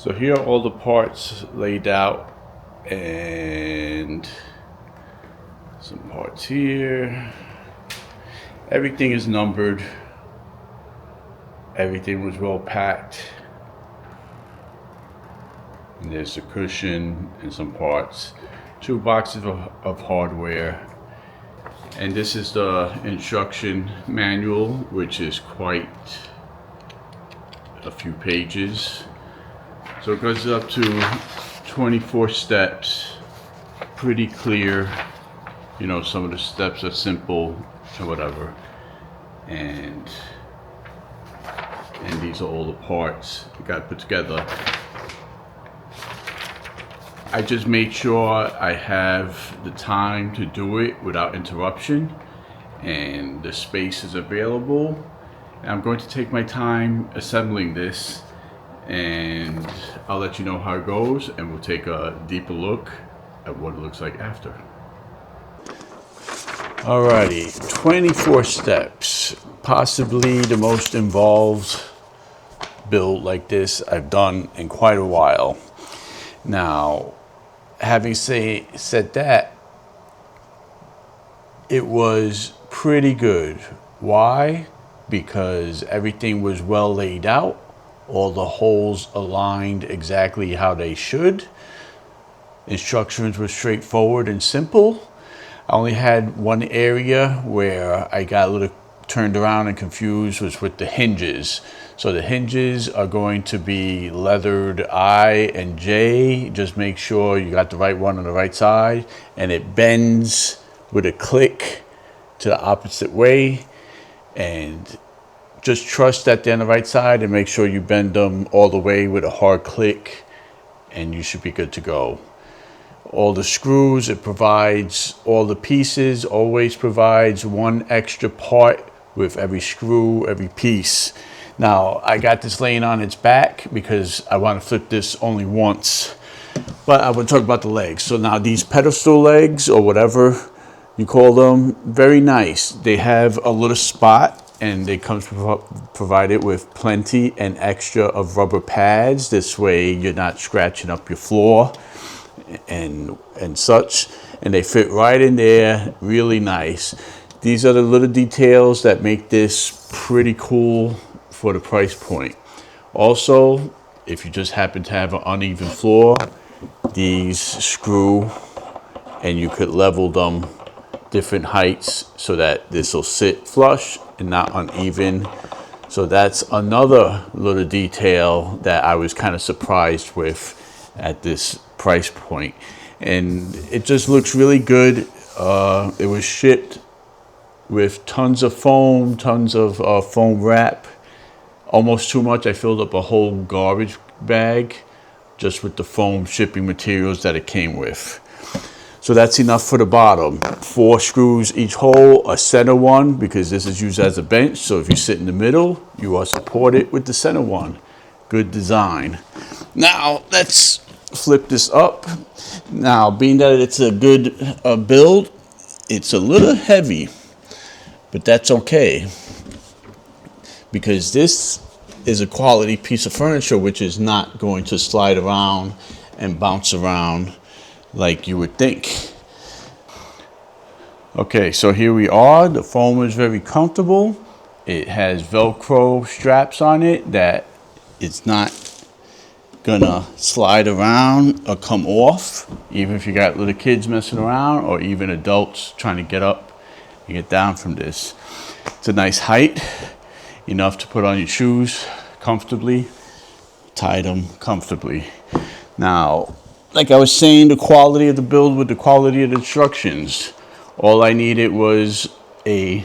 So here are all the parts laid out, and some parts here. Everything is numbered. Everything was well packed. And there's a cushion and some parts. 2 boxes of hardware. And this is the instruction manual, which is quite a few pages. So it goes up to 24 steps, pretty clear. You know, some of the steps are simple and whatever. And these are all the parts you got put together. I just made sure I have the time to do it without interruption and the space is available. And I'm going to take my time assembling this, and I'll let you know how it goes, and we'll take a deeper look at what it looks like after. Alrighty, 24 steps, possibly the most involved build like this I've done in quite a while. Now, having said that, it was pretty good. Why? Because everything was well laid out. All the holes aligned exactly how they should. Instructions were straightforward and simple. I only had one area where I got a little turned around and confused, was with the hinges. So the hinges are going to be leathered I and J. Just make sure you got the right one on the right side, and it bends with a click to the opposite way. And just trust that they're on the right side and make sure you bend them all the way with a hard click, and you should be good to go. All the screws, it provides all the pieces, always provides one extra part with every screw, every piece. Now, I got this laying on its back because I want to flip this only once. But I would talk about the legs. So now these pedestal legs, or whatever you call them, very nice. They have a little spot, and they come provided with plenty and extra of rubber pads. This way you're not scratching up your floor and such. And they fit right in there, really nice. These are the little details that make this pretty cool for the price point. Also, if you just happen to have an uneven floor, these screw, and you could level them different heights so that this will sit flush and not uneven. So that's another little detail that I was kind of surprised with at this price point. And it just looks really good. It was shipped with tons of foam wrap. Almost too much. I filled up a whole garbage bag just with the foam shipping materials that it came with. So that's enough for the bottom. 4 screws each hole, a center one, because this is used as a bench. So if you sit in the middle, you are supported with the center one. Good design. Now let's flip this up. Now, being that it's a good build, it's a little heavy, but that's okay, because this is a quality piece of furniture which is not going to slide around and bounce around like you would think. Okay, so here we are. The foam is very comfortable. It has Velcro straps on it that it's not gonna slide around or come off, even if you got little kids messing around or even adults trying to get up and get down from this. It's a nice height, enough to put on your shoes comfortably, tie them comfortably. Now, like I was saying, the quality of the build with the quality of the instructions. All I needed was I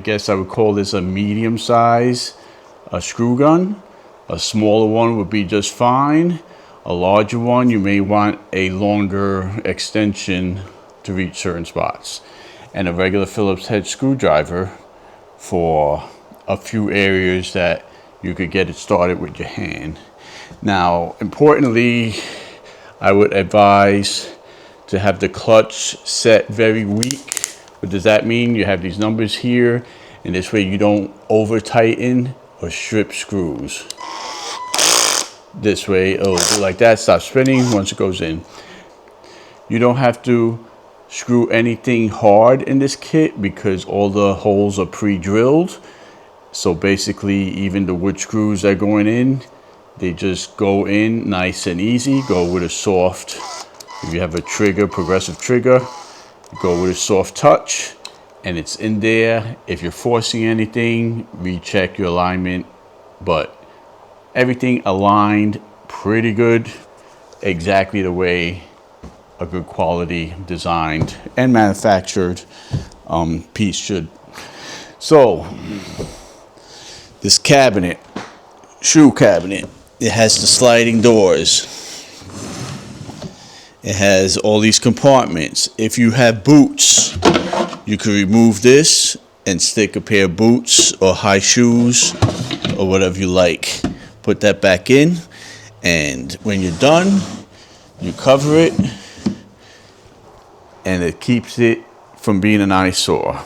guess I would call this a medium size, screw gun. A smaller one would be just fine. A larger one, you may want a longer extension to reach certain spots. And a regular Phillips head screwdriver for a few areas that you could get it started with your hand. Now, importantly, I would advise to have the clutch set very weak. What does that mean? You have these numbers here, and this way you don't over tighten or strip screws. this way. It'll do like that, stop spinning once it goes in. You don't have to screw anything hard in this kit because all the holes are pre-drilled. So basically, even the wood screws that are going in, they just go in nice and easy. Go with a soft, if you have a trigger, progressive trigger, go with a soft touch and it's in there. If you're forcing anything, recheck your alignment, but everything aligned pretty good, exactly the way a good quality designed and manufactured piece should. So this cabinet, shoe cabinet, it has the sliding doors. It has all these compartments. If you have boots, you can remove this and stick a pair of boots or high shoes or whatever you like. Put that back in, and when you're done, you cover it, and it keeps it from being an eyesore.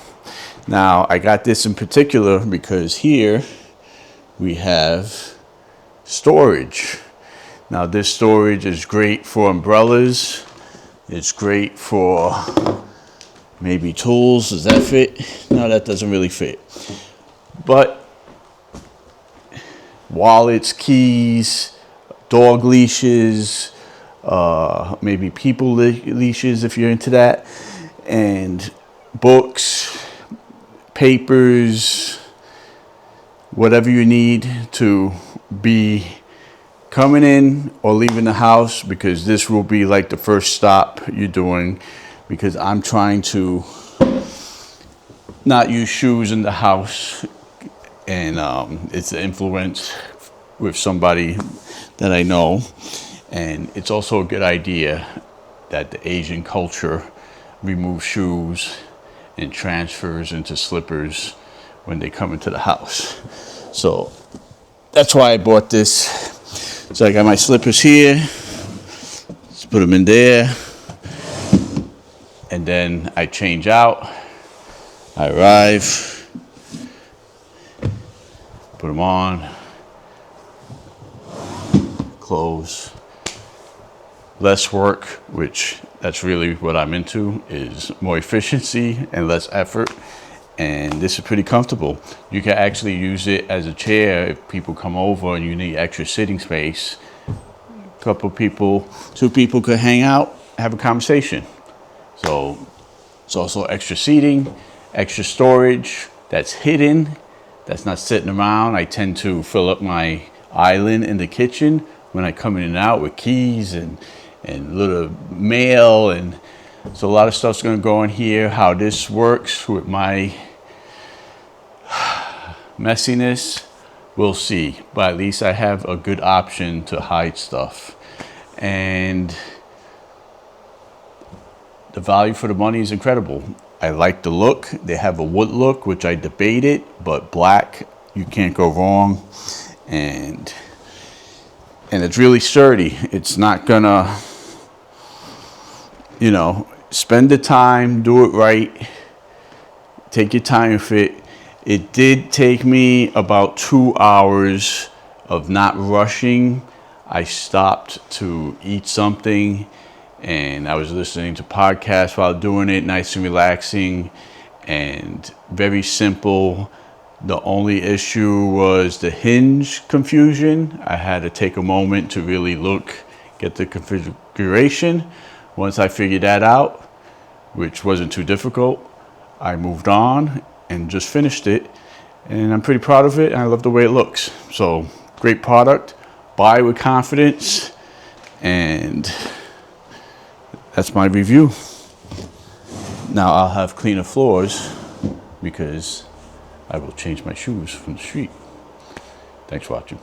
Now, I got this in particular because here we have storage. Now, this storage is great for umbrellas. It's great for maybe tools. Does that fit? No, that doesn't really fit. But wallets, keys, dog leashes, maybe people leashes if you're into that, and books, papers, whatever you need to be coming in or leaving the house, because this will be like the first stop you're doing, because I'm trying to not use shoes in the house, and it's an influence with somebody that I know. And it's also a good idea that the Asian culture removes shoes and transfers into slippers when they come into the house. So that's why I bought this. So I got my slippers here. Let's put them in there. And then I change out. I arrive. Put them on. Close. Less work, which that's really what I'm into, is more efficiency and less effort. And this is pretty comfortable. You can actually use it as a chair if people come over and you need extra sitting space. A couple people, 2 people could hang out, have a conversation. So it's also extra seating, extra storage that's hidden, that's not sitting around. I tend to fill up my island in the kitchen when I come in and out with keys and little mail, and so a lot of stuff's going to go in here. How this works with my messiness, we'll see, but at least I have a good option to hide stuff. And the value for the money is incredible. I like the look. They have a wood look, which I debated, but black, you can't go wrong. And it's really sturdy. It's not gonna, spend the time, do it right, take your time with it. It did take me about 2 hours of not rushing. I stopped to eat something, and I was listening to podcasts while doing it, nice and relaxing, and very simple. The only issue was the hinge confusion. I had to take a moment to really look, get the configuration. Once I figured that out, which wasn't too difficult, I moved on and just finished it. And I'm pretty proud of it, and I love the way it looks. So, great product. Buy with confidence. And that's my review. Now I'll have cleaner floors because I will change my shoes from the street. Thanks for watching.